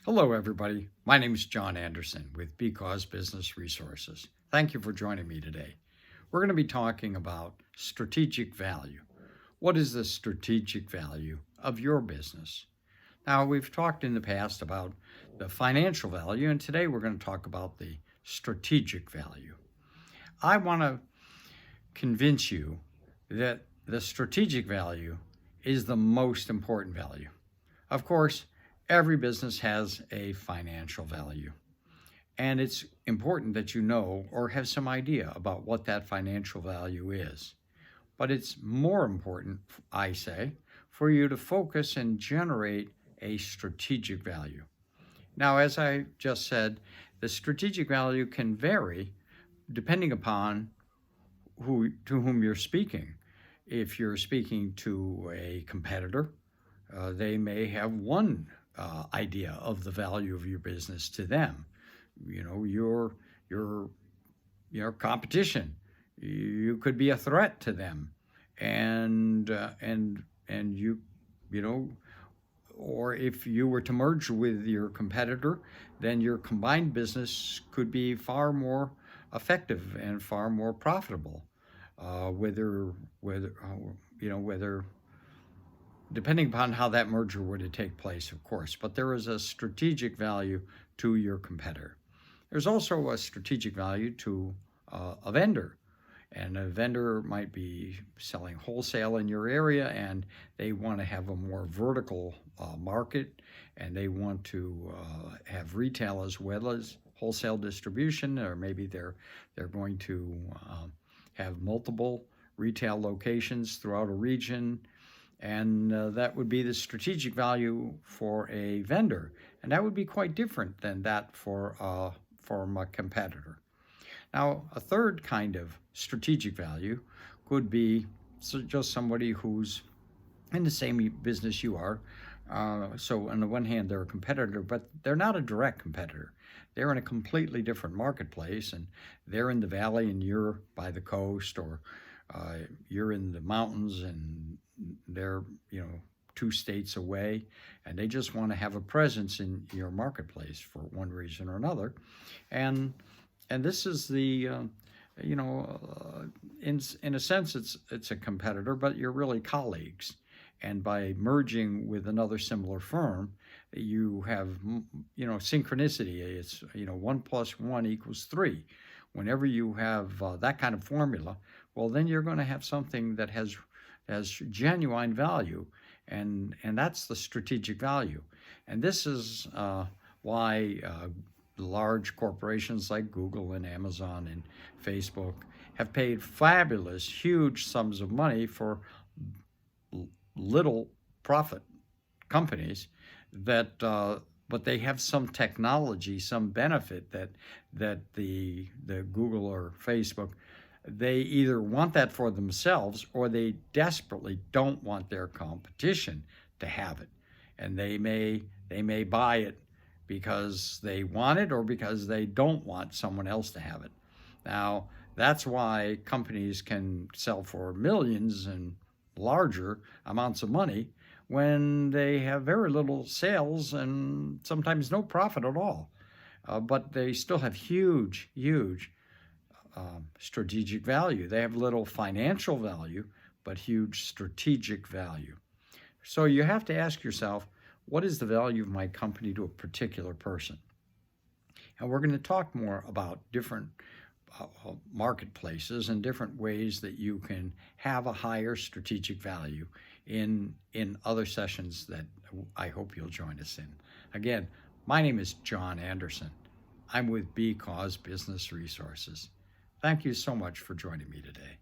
Hello, everybody. My name is John Anderson with Because Business Resources. Thank you for joining me today. We're going to be talking about strategic value. What is the strategic value of your business? Now, we've talked in the past about the financial value, and today we're going to talk about the strategic value. I want to convince you that the strategic value is the most important value. Of course, every business has a financial value, and it's important that you know or have some idea about what that financial value is. But it's more important, I say, for you to focus and generate a strategic value. Now, as I just said, the strategic value can vary depending upon to whom you're speaking. If you're speaking to a competitor, they may have one idea of the value of your business to them. You know, your competition. You could be a threat to them, and you know, or if you were to merge with your competitor, then your combined business could be far more effective and far more profitable. Whether depending upon how that merger were to take place, of course. But there is a strategic value to your competitor. There's also a strategic value to a vendor. And a vendor might be selling wholesale in your area, and they want to have a more vertical market, and they want to have retail as well as wholesale distribution, or maybe they're going to have multiple retail locations throughout a region, and that would be the strategic value for a vendor, and that would be quite different than that from a competitor. Now, a third kind of strategic value could be just somebody who's in the same business you are. So on the one hand, they're a competitor, but they're not a direct competitor. They're in a completely different marketplace, and they're in the valley and you're by the coast, or you're in the mountains and they're, 2 states away, and they just want to have a presence in your marketplace for one reason or another. And this is the, in a sense, it's a competitor, but you're really colleagues. And by merging with another similar firm, you have, synchronicity. It's, 1 + 1 = 3. Whenever you have that kind of formula, well, then you're going to have something that has genuine value, and that's the strategic value. And this is why large corporations like Google and Amazon and Facebook have paid fabulous, huge sums of money for little profit companies that but they have some technology, some benefit that the Google or Facebook, they either want that for themselves or they desperately don't want their competition to have it, and they may buy it because they want it or because they don't want someone else to have it. Now, that's why companies can sell for millions and larger amounts of money when they have very little sales and sometimes no profit at all. But they still have huge strategic value. They have little financial value, but huge strategic value. So you have to ask yourself, what is the value of my company to a particular person? And we're going to talk more about different marketplaces and different ways that you can have a higher strategic value in other sessions that I hope you'll join us in. Again, my name is John Anderson. I'm with Because Business Resources. Thank you so much for joining me today.